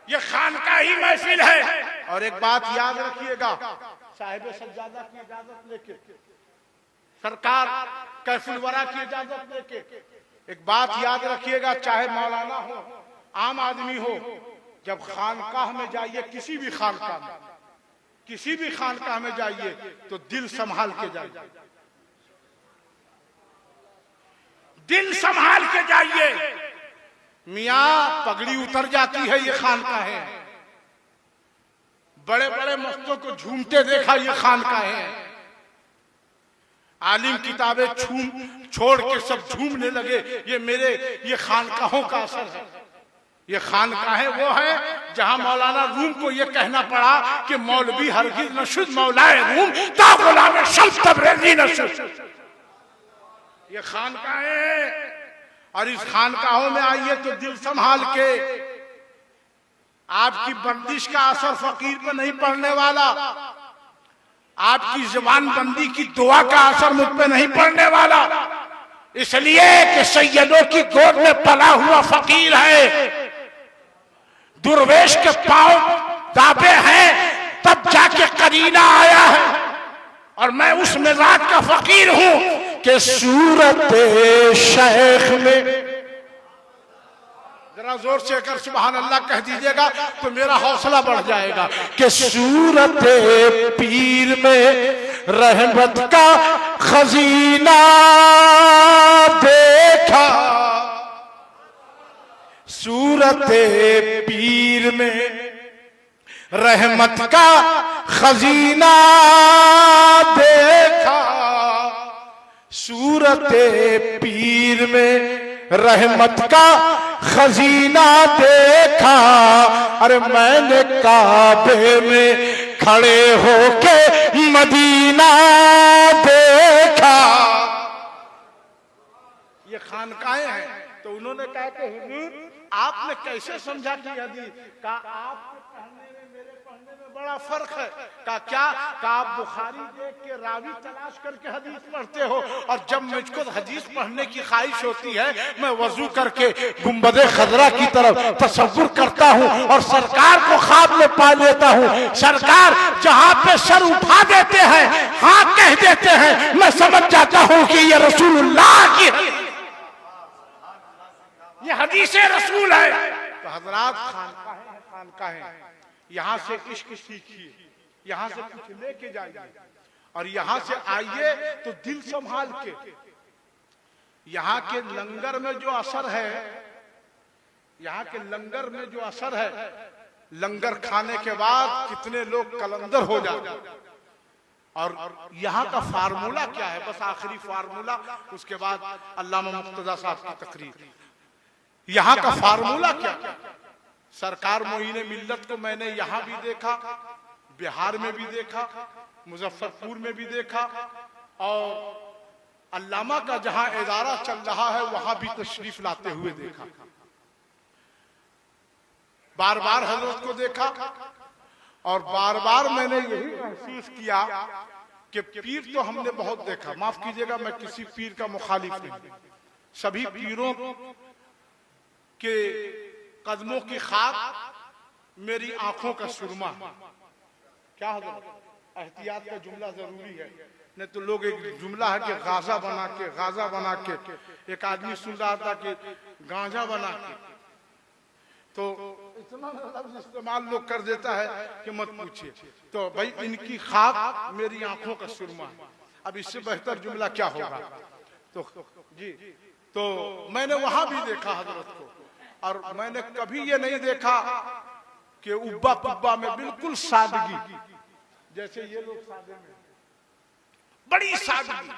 ये खानका ही महफिल है। और एक बात याद रखिएगा, साहिब सज्जादा की इजाजत लेके, सरकार कैफुल वरा की इजाजत लेके, एक बात याद रखिएगा, चाहे मौलाना हो, आम आदमी हो, जब खानकाह में जाइए, किसी भी खानकाह में, किसी भी खानकाह में जाइए तो दिल संभाल के जाइए, दिल संभाल के जाइए। मियाँ पगड़ी उतर जाती है, ये खानकाह है। बड़े बड़े मस्तों को झूमते देखा, ये खानकाह है। आलिम किताबें छोड़ के सब झूमने लगे, ये खानकाहों का असर है। ये खानकाहें वो है जहां मौलाना रूम को ये कहना पड़ा कि मौलवी हरगिज नशुद मौलाए रूम ता गुलाम शम्स तबरेज़ी नशुद। ये खानकाहें, और इस खानकाहों में आइए तो दिल संभाल के। आपकी बंदिश का असर फकीर पर नहीं पड़ने वाला, आपकी जुबान बंदी की दुआ का असर मुझ पे नहीं पड़ने वाला, इसलिए कि सैयदों की गोद में पला हुआ फकीर है। दुर्वेश के पांव दाबे हैं तब जाके करीना आया है, और मैं उस मिजाज का फकीर हूं कि सूरत शेख में, जरा जोर से अगर सुभान अल्लाह कह दीजिएगा तो मेरा हौसला बढ़ जाएगा, कि सूरत पीर में रहमत का खजीना देखा, सूरत पीर में रहमत का खजीना देखा, सूरत पीर में रहमत का खजीना देखा। अरे मैंने काबे में खड़े होके मदीना देखा। ये खानकाहें हैं। तो उन्होंने कहा कि हुजूर आपने कैसे समझा कि हदीस? कहा आपके पढ़ने में मेरे पढ़ने में बड़ा फर्क है। कहा क्या? कहा आप बुखारी देख के रावी तलाश करके हदीस पढ़ते हो, और जब मुझको हदीस पढ़ने की ख्वाहिश होती है मैं वजू करके गुंबदे खजरा की तरफ तसव्वुर करता हूँ और सरकार को ख्वाब में पा लेता हूँ। सरकार जहाँ पे सर उठा देते हैं, हाँ कह देते हैं, मैं समझ जाता हूँ कि ये रसूलुल्लाह की ये हदीस रसूल है। तो हजरात खानकाहें, यहाँ से इश्क सीखिए, यहाँ से कुछ लेके जाइए, और यहाँ से आइए तो दिल संभाल के। यहाँ के लंगर में जो असर है, यहाँ के लंगर में जो असर है, लंगर खाने के बाद कितने लोग कलंदर हो जाते। और यहाँ का फार्मूला क्या है? बस आखिरी फार्मूला, उसके बाद अल्लामा मुर्तजा साहब की तकरीर। यहाँ का फार्मूला क्या? सरकार मोइने मिल्लत को मैंने यहाँ भी देखा, बिहार में भी देखा, मुजफ्फरपुर में भी देखा, और अल्लामा का जहां इदारा चल रहा है वहां भी तशरीफ लाते हुए देखा। बार बार हजरत को देखा, और बार बार मैंने यही महसूस किया कि पीर तो हमने बहुत देखा, माफ कीजिएगा मैं किसी पीर का मुखालिफ नहीं, सभी पीरों के कदमों की खाक मेरी आंखों का सुरमा। क्या हजरत? एहतियात का जुमला जरूरी है, नहीं तो लोग एक जुमला है कि गाजा बना के, एक आदमी सुन रहा था कि गांजा बना के, तो इतना लफ्ज इस्तेमाल लोग कर देता है कि मत पूछिए। तो भाई इनकी खाक मेरी आंखों का सुरमा है, अब इससे बेहतर जुमला क्या होगा? तो जी, तो मैंने वहां भी देखा हजरत को, और मैंने कभी ये नहीं देखा कि उब्बा पुब्बा में बिल्कुल सादगी, जैसे ये लोग सादे में, बड़ी सादगी।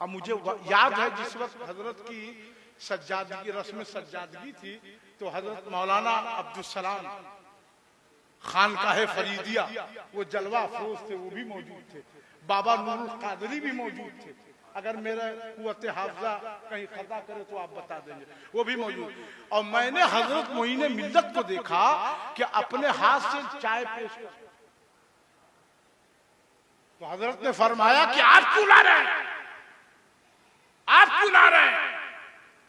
अब मुझे याद है जिस वक्त हजरत की सज्जादगी, रस्म सज्जादगी थी, तो हजरत मौलाना अब्दुल सलाम खानकाहे फरीदिया, वो जलवा अफरोज थे, वो भी मौजूद थे, बाबा नूरुल कादरी भी मौजूद थे। अगर मेरा कुव्वत हाफजा कहीं खता करे तो आप बता देंगे, वो भी मौजूद। और मैंने हजरत मोइने मिल्लत को देखा कि अपने हाथ से चाय पेश कर, तो हजरत ने फरमाया कि आप क्यों ला रहे हैं, आप क्यों ला रहे हैं?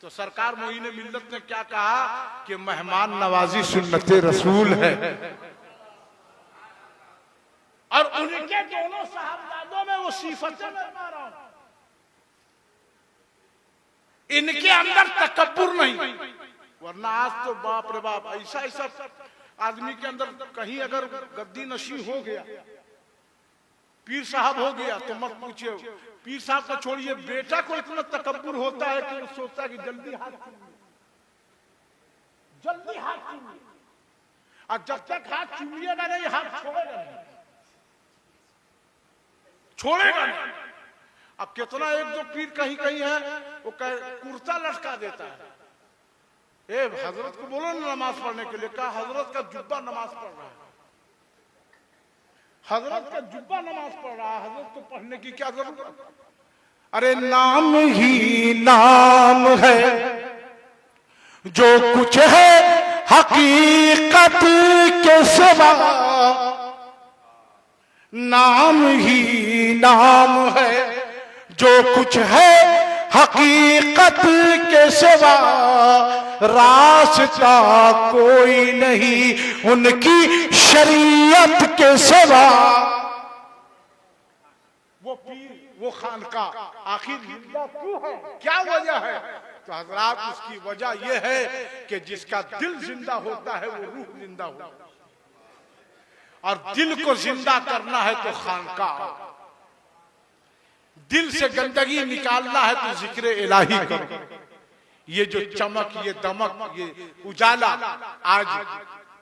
तो सरकार मोइन मिल्लत ने क्या कहा कि मेहमान नवाजी सुन्नते रसूल है। और उनके दोनों साहबजादों में वो सिफतें मैं पा रहा हूं, इनके अंदर तकब्बुर नहीं। वरना आज तो बाप रे बाप, ऐसा ऐसा आदमी के अंदर कहीं अगर गद्दी नशी हो गया, पीर साहब हो गया, तो मत पूछिए। पीर साहब को छोड़िए, बेटा को इतना तकब्बुर होता है कि वो सोचता है कि जल्दी हाथ चूमिए, जल्दी हाथ चूमिए, और जब तक हाथ चूमिएगा नहीं हाथ छोड़ेगा नहीं, छोड़ेगा नहीं। अब कितना एक दो पीर कहीं कहीं है वो कुर्ता लटका देता है। ए हजरत को बोलो ना नमाज पढ़ने के लिए, कहा हजरत का जुब्बा नमाज पढ़ रहा है, हजरत का जुब्बा नमाज पढ़ रहा है, हजरत को पढ़ने की क्या जरूरत। अरे नाम ही नाम है, जो कुछ है हकीकत के सिवा, नाम ही नाम है, जो कुछ है हकीकत के सिवा, रास्ता कोई नहीं उनकी शरीयत के सिवा। वो पीर वो खानका आखिर जिंदा क्यों है, क्या वजह है? तो हजरात उसकी वजह यह है कि जिसका दिल जिंदा होता है वो रूह जिंदा होता है, और दिल को जिंदा करना है तो खानका, दिल से गंदगी निकालना है तो जिक्र इलाही करो। ये जो चमक, ये दमक, ये उजाला, आज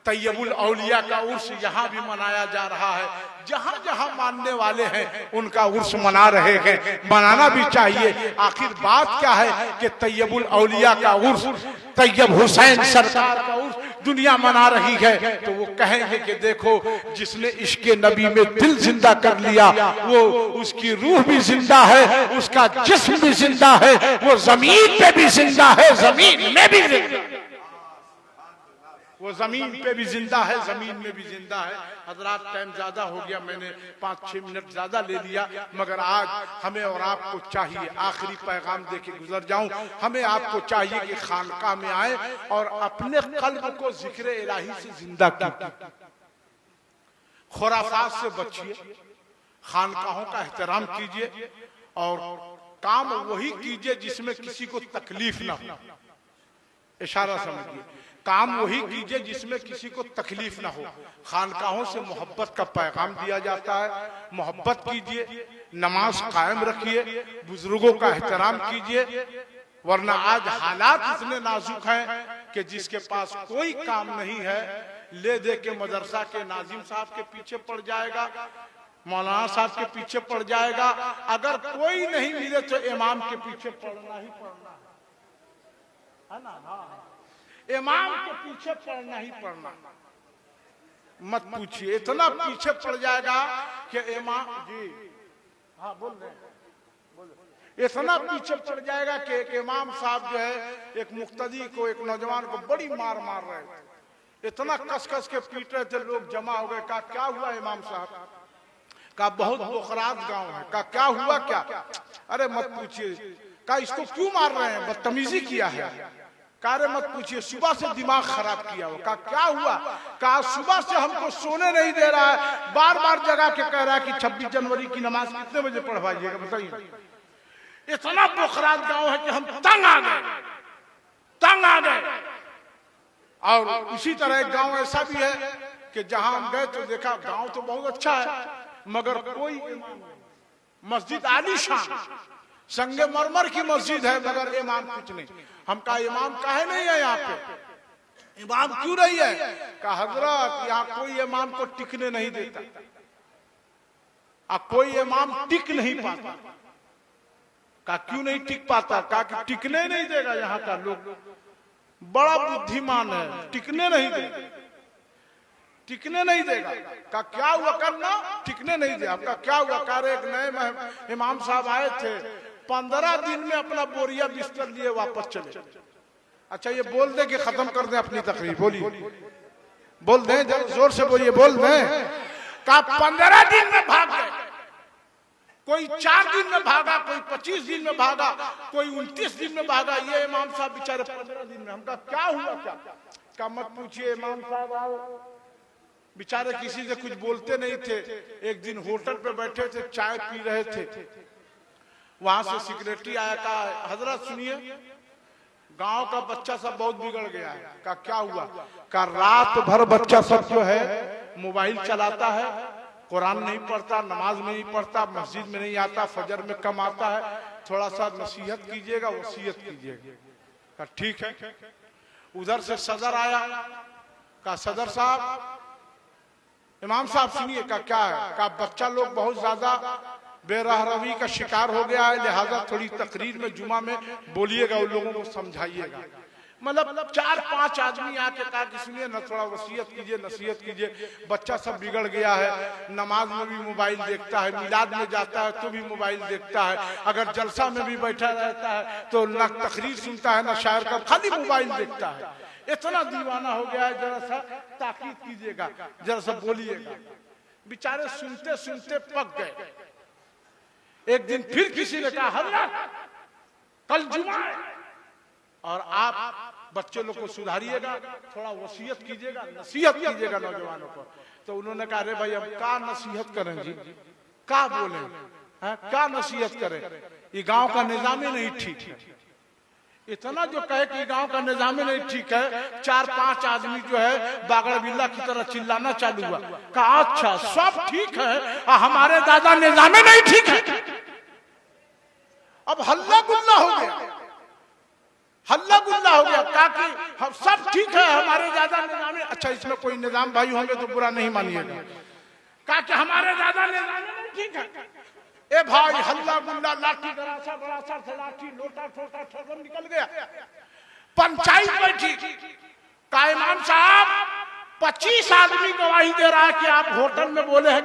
तैयबुल औलिया का उर्स यहाँ भी मनाया जा रहा है। जहां जहां मानने वाले हैं उनका उर्स मना रहे हैं, मनाना भी चाहिए। आखिर बात क्या है कि तैयबुल औलिया का उर्स, तैयब हुसैन सरकार का उर्स दुनिया मना रही है, तो वो कहेंगे कि देखो जिसने इश्क़े नबी में दिल जिंदा कर लिया, वो उसकी रूह भी जिंदा है, उसका जिस्म भी जिंदा है, वो जमीन पे भी जिंदा है, जमीन में भी जिंदा है, वो जमीन पे भी जिंदा है, जमीन में भी जिंदा है। हजरात टाइम ज्यादा हो गया, मैंने 5-6 मिनट ज्यादा ले लिया, मगर आज हमें और आपको चाहिए, आखिरी पैगाम देके गुजर जाऊं, हमें आपको चाहिए कि खानका में आए और अपने कल्ब को जिक्र इलाही से जिंदा कीजिए, खुराफात से बचिए, खानकाहों का एहतराम कीजिए, और काम वही कीजिए जिसमें किसी को तकलीफ ना हो। इशारा समझिए, काम वही कीजिए जिसमें किसी को तकलीफ ना हो। खानकाहों से मोहब्बत का पैगाम दिया जाता है, मोहब्बत कीजिए, नमाज कायम रखिए, बुजुर्गों का एहतराम कीजिए। वरना आज हालात इतने नाजुक हैं कि जिसके पास कोई काम नहीं है, ले दे के मदरसा के नाजिम साहब के पीछे पड़ जाएगा, मौलाना साहब के पीछे पड़ जाएगा, अगर कोई नहीं मिले तो इमाम के पीछे पड़ना ही पड़ना है ना, इमाम के पीछे पड़ना ही पड़ना। मत पूछिए, इतना पीछे पड़ जाएगा कि इमाम जी, हाँ बोल रहे, इतना पीछे पड़ जाएगा कि एक इमाम साहब जो है एक मुक्तदी को, एक नौजवान को बड़ी मार मार रहे थे, इतना कस कस के पीट रहे थे, लोग जमा हो गए। कहा क्या हुआ इमाम साहब? कहा बहुत बोखरात गांव है। कहा क्या हुआ क्या? अरे मत पूछिए। कहा इसको क्यों मार रहे हैं? बदतमीजी किया है। कार्य मत पूछिए, सुबह से दिमाग खराब किया हो। कहा क्या हुआ? कहा सुबह से हमको सोने नहीं दे रहा है, बार बार जगा के कह रहा है कि 26 जनवरी की नमाज कितने बजे पढ़वाइएगा बताइए। इतना बोखरात गांव है कि हम तंग आ गए, तंग आ गए। और इसी तरह एक गांव ऐसा भी है कि जहां हम गए तो देखा गांव तो बहुत अच्छा है, मगर कोई मस्जिद आलीशान संगे मरमर की मस्जिद है, मगर इमाम कुछ नहीं। हम कहा इमाम काहे नहीं है यहाँ पे, इमाम क्यों नहीं है? कहा हजरत यहाँ कोई इमाम को टिकने नहीं देता, अब कोई इमाम टिक नहीं पाता। कहा क्यों नहीं टिक पाता? कहा कि टिकने नहीं देगा, यहाँ का लोग बड़ा बुद्धिमान है, टिकने नहीं देगा, टिकने नहीं देगा। कहा क्या हुआ? करना टिकने नहीं दे। आपका क्या हुआ? कहा एक नए इमाम साहब आए थे, 15 दिन में अपना बोरिया बिस्तर लिए वापस चले। अच्छा ये बोल दे कि खत्म कर दे अपनी तकरीर, बोलिए, बोल दें, जोर से बोलिए, बोल दें। कहा 15 दिन में भाग गए, कोई 4 दिन में भागा, कोई 25 दिन में भागा, कोई 29 दिन में भागा। ये इमाम साहब बेचारे 15 दिन में। हमका क्या हुआ, क्या मत पूछिए। इमाम साहब बेचारे किसी से कुछ बोलते नहीं थे। एक दिन होटल पे बैठे थे, चाय पी रहे थे, वहां से सेक्रेटरी आया, कहा हजरत सुनिए, गांव का बच्चा सब बहुत बिगड़ गया है। का क्या हुआ? का रात भर बच्चा सब जो है मोबाइल चलाता है, कुरान नहीं पढ़ता, नमाज में नहीं पढ़ता, मस्जिद में नहीं आता, फजर में कम आता है, थोड़ा सा नसीहत कीजिएगा, वसीयत कीजिएगा। का ठीक है। उधर से सदर आया, का सदर साहब, इमाम साहब सुनिए। का क्या है? का बच्चा लोग बहुत ज्यादा बेरहरवी का शिकार हो गया है, लिहाजा थोड़ी तकरीर में जुमा में बोलिएगा, उन लोगों को समझाइएगा। मतलब 4-5 आदमी आके कहा कि सुनिए ना, थोड़ा वसीयत कीजिए, नसीहत कीजिए, बच्चा सब बिगड़ गया है, नमाज में भी मोबाइल देखता है, मिलाद में जाता है तो भी मोबाइल देखता है, अगर जलसा में भी बैठा रहता है तो ना तकरीर सुनता है ना शायर का, खाली मोबाइल देखता है। इतना दीवाना हो गया है, जरा सा ताकीद कीजिएगा, जरा सा बोलिएगा। बेचारे सुनते सुनते पक गए। एक दिन फिर किसी ने कहा हजरत कल जुमा है और आप बच्चे लोग को सुधारिएगा, थोड़ा वसीयत कीजिएगा, नसीहत कीजिएगा नौजवानों को। तो उन्होंने कहा अरे भाई अब क्या नसीहत करें जी, क्या बोले, क्या नसीहत करें, ये गांव का निजाम ही नहीं ठीक है। इतना जो कहे कि गांव का निजाम ही नहीं ठीक है, 4-5 आदमी जो है बागड़ बिल्ला की तरह चिल्लाना चालू हुआ। कहा अच्छा सब ठीक है, हमारे दादा निजाम ही नहीं ठीक है। अब हल्ला गुल्ला हो गया, हल्ला गुल्ला हो गया। कहा कि हम सब ठीक है, हमारे दादा निजाम। अच्छा इसमें कोई निजाम भाई होंगे तो बुरा नहीं मानिएगा। कहा कि हमारे दादा निजाम नहीं ठीक है। ए भाई हल्ला गुल्ला, लाठी गरासा बरासा से लाठी, लोटा ठोटा ठोटा निकल गया। पंचायत बैठी, का इमाम साहब 25 आदमी गवाही दे रहा है कि आप होटल में बोले हैं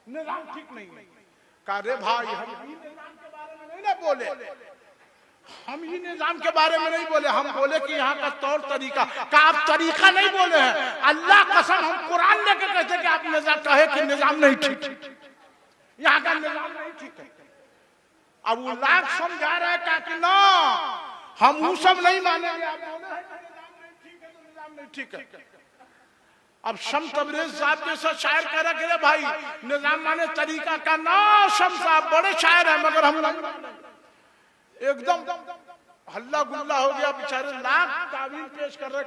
निजाम ठीक नहीं है। कहा रे भाई हम ही निजाम के बारे में नहीं ना बोले, हम ही निजाम के बारे में नहीं बोले, हम बोले कि यहाँ का तौर तरीका का आप तरीका नहीं बोले हैं। अल्लाह कसम हम कुरान लेके कहते कि आप निजाम कहे कि निजाम नहीं ठीक, यहाँ का निजाम नहीं ठीक है। अब वो लाख समझा रहे हैं कि ना हम वो सब नहीं मानेंगे, आप बोले हैं कि निजाम नहीं ठीक है तो निजाम नहीं ठीक है। अब शम तबरेज साहब जैसा शायर कह रहे रे भाई निजाम माने तरीका का ना। शम साहब बड़े शायर है मगर हम एकदम हल्ला गुल्ला हो गया। बेचारे लाख तावील पेश कर रहे,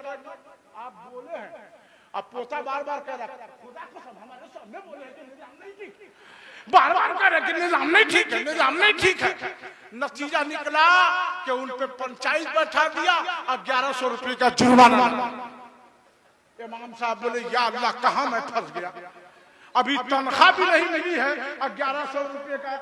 आप बोले हैं। अब पोता बार बार कह रहा खुदा कसम हमारे सामने बोले हैं कि निजाम नहीं ठीक, बार बार कह रहे कि निजाम नहीं ठीक है, निजाम नहीं ठीक है। नतीजा निकला कि उन पे पंचायत बैठा दिया और 1100 रुपए का जुर्माना। इमाम साहब बोले या अल्लाह कहां मैं फंस गया, अभी तनख्वाह भी नहीं मिली है और 1100 रुपए का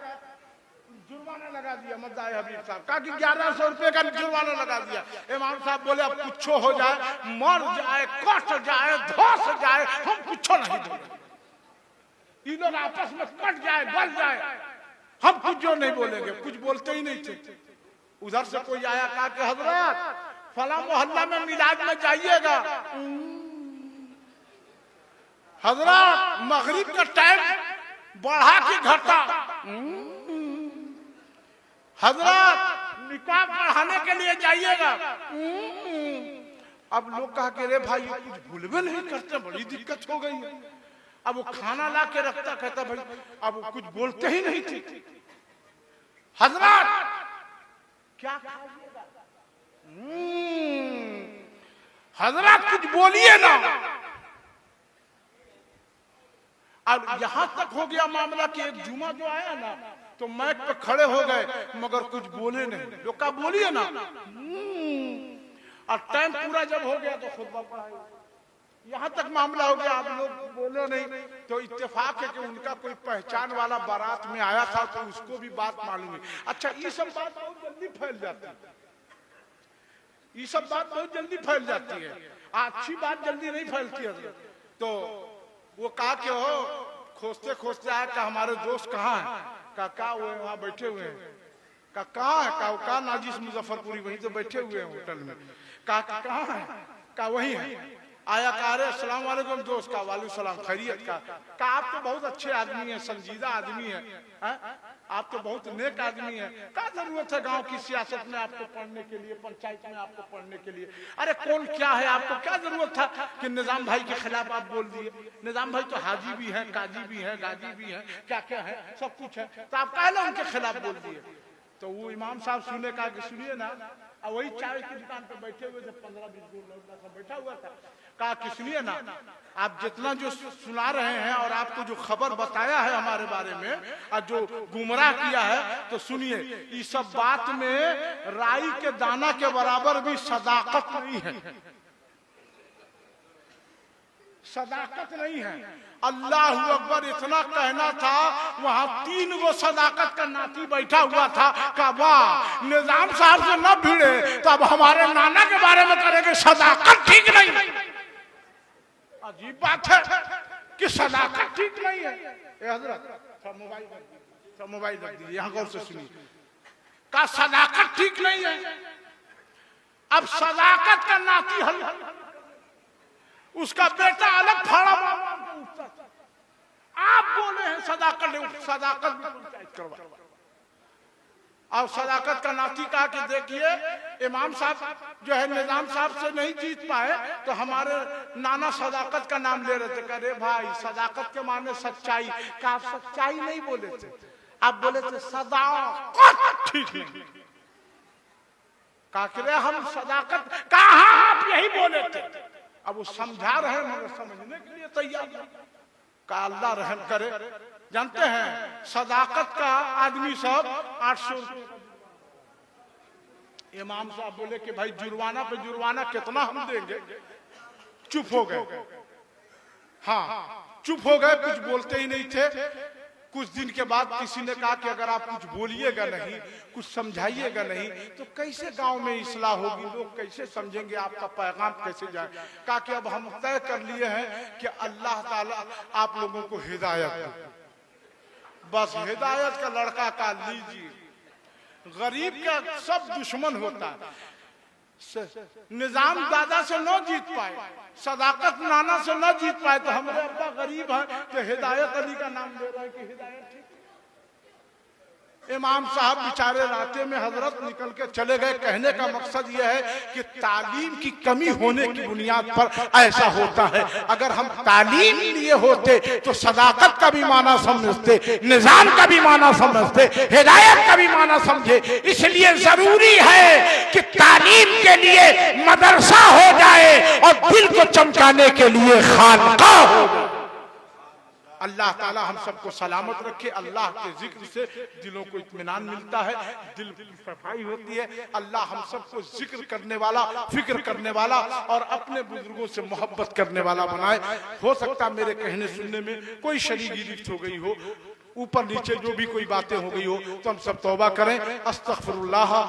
जुर्माना लगा दिया। मद्दाई हबीब साहब कहा कि 1100 रुपए का जुर्माना लगा दिया। इमाम साहब बोले अब कुछ हो जाए, मर जाए, कट जाए, धस जाए, हम कुछ नहीं बोले। ये लोग आपस में कट जाए, गल जाए, हम कुछ जो नहीं बोलेंगे। कुछ बोलते ही नहीं थे। उधर से कोई आया, कहा कि हजरत फला मोहल्ला में मिलाद में जाइएगा, हजरत मगरिब का टाइम बढ़ा के घटा, हजरत निकाह पढ़ाने के लिए जाइएगा। अब लोग कहा कि रे भाई ये कुछ भूलवे नहीं करते, बड़ी दिक्कत हो गई है। अब वो खाना ला के रखता, कहता भाई अब वो कुछ बोलते ही नहीं थे। हजरत क्या खाइएगा, हजरत कुछ बोलिए ना। अब यहां तक हो गया मामला कि एक जुमा जो आया ना तो माइक पे खड़े हो गए मगर कुछ बोले नहीं। लोग का बोलिए ना। और टाइम पूरा जब हो गया तो खुतबा पढ़ाया। यहाँ तक मामला हो गया, आप लोग बोले नहीं तो इत्तेफाक है कि उनका कोई पहचान वाला बारात में आया था तो उसको भी बात मालूम है। अच्छा ये सब बात बहुत जल्दी फैल जाती है, ये सब बात बहुत जल्दी फैल जाती है, अच्छी बात जल्दी नहीं फैलती है। तो वो कहा कि हो खोजते खोजते आया कि हमारे दोस्त कहाँ है, का वो वहाँ बैठे हुए हैं। का कहाँ है, का नाजिस मुजफ्फरपुरी वहीं तो बैठे हुए हैं होटल में। कहा कहाँ है, का वही है। आया कहा रे अस्सलाम वालेकुम दोस्त का, वालेकुम सलाम, खैरियत का। कहा आप तो बहुत अच्छे आदमी हैं, संजीदा आदमी हैं, आप तो बहुत नेक आदमी हैं, क्या जरूरत है गांव की सियासत में आपको पढ़ने के लिए, पंचायत में आपको पढ़ने के लिए? अरे कौन क्या है, आपको क्या जरूरत था कि निजाम भाई के खिलाफ आप बोल दिए? निजाम भाई तो हाजी भी हैं, काजी भी हैं, गाजी भी हैं, क्या क्या है, सब कुछ है, तो आप काहे उनके खिलाफ बोल दिए? तो वो इमाम साहब सुने, कहा कि सुनिए ना, और वही चाय की दुकान पे बैठे हुए थे, 15-20 लड़का सब बैठा हुआ था। कहा कि सुनिए ना, आप जितना जो सुना रहे हैं और आपको जो खबर बताया है हमारे बारे में और जो गुमराह किया है, तो सुनिए, इस सब बात में राई के दाना के बराबर भी सदाकत नहीं है, सदाकत नहीं है। अल्लाह अकबर इतना कहना था, वहां 3 गो सदाकत का नाती बैठा हुआ था। कहा वाह, निजाम साहब से न भिड़े तो अब हमारे नाना के बारे में करेंगे सदाकत ठीक नहीं। अजीब बात है कि सदाकत ठीक नहीं है। हजरत मोबाइल रख दीजिए, यहाँ गौर से सुनिए। का सदाकत ठीक नहीं है। अब सदाकत का नाती हल, उसका बेटा अलग फाड़ा उठता, आप बोले हैं सदाकत, सदाकत भी पंचायत करवा। और सदाकत का नाती कहा कि देखिए, इमाम साहब जो है निजाम साहब से नहीं जीत पाए तो हमारे नाना सदाकत का नाम ले रहे थे। कह रहे भाई, सदाकत के माने सच्चाई, का आप सच्चाई नहीं बोले थे, आप बोले थे सदाकत ठीक नहीं। कहा हम सदाकत, कहा आप यही बोले थे। अब वो समझा रहे मगर समझने के लिए तैयार नहीं। का अल्लाह रहम करे। जानते हैं सदाकत का आदमी सब 800। इमाम साहब बोले कि भाई जुर्माना पे जुर्माना कितना हम देंगे? चुप हो गए। हाँ चुप हो गए, कुछ बोलते ही नहीं थे। कुछ दिन के बाद किसी ने कहा कि अगर आप कुछ बोलिएगा नहीं, कुछ समझाइएगा नहीं, तो कैसे गांव में इस्लाह होगी, लोग कैसे समझेंगे, आपका पैगाम कैसे जाए? कहा कि अब हम तय कर लिए हैं कि अल्लाह ताला आप लोगों को हिदायत दे, बस हिदायत का लड़का का लीजिए। गरीब का सब दुश्मन होता है। निजाम दादा से न जीत पाए, सदाकत नाना से न जीत पाए, तो हमारे अब्बा गरीब है तो हिदायत अली का नाम दे रहे हैं कि हिदायत ठीक। इमाम साहब बेचारे रास्ते में हजरत निकल के चले गए। कहने का मकसद यह है कि तालीम की कमी होने की बुनियाद पर ऐसा होता है। अगर हम तालीम लिए होते तो सदाकत का भी माना समझते, निजाम का भी माना समझते, हिदायत का भी माना समझे। इसलिए जरूरी है कि तालीम के लिए मदरसा हो जाए और दिल को चमकाने के लिए खानकाह हो जाए। अल्लाह ताला हम सबको सलामत रखे। अल्लाह के जिक्र से दिलों को इत्मीनान मिलता है, दिल की सफाई होती है। अल्लाह हम सबको जिक्र करने वाला, फिक्र करने वाला और अपने बुजुर्गों से मोहब्बत करने वाला बनाए। हो सकता मेरे कहने सुनने में कोई शरीकी गिरफ्त हो गई हो, ऊपर नीचे जो भी कोई बातें हो गई हो, तो हम सब तौबा करें। अस्तगफिरुल्लाह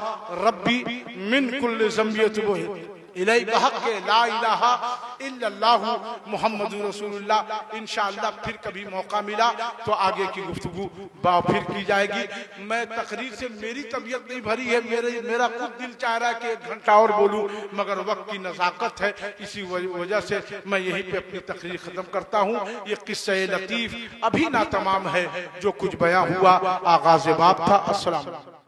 रब्बी मिन कुल्लि ज़ंबियत इलैहि बहक़ ला इलाहा इल्लल्लाहु मुहम्मदुर रसूलुल्लाह। इंशाअल्लाह फिर कभी मौका मिला तो आगे की गुफ्तगू फिर की जाएगी। मैं तकरीर से मेरी तबीयत नहीं भरी है, मेरा खुद दिल चाह रहा है कि 1 घंटा और बोलूं, मगर वक्त की नज़ाकत है, इसी वजह से मैं यहीं पे अपनी तकरीर खत्म करता हूँ। ये किस्सा लतीफ अभी ना तमाम है, जो कुछ बयां हुआ आगाज़ बाब था। अस्सलाम।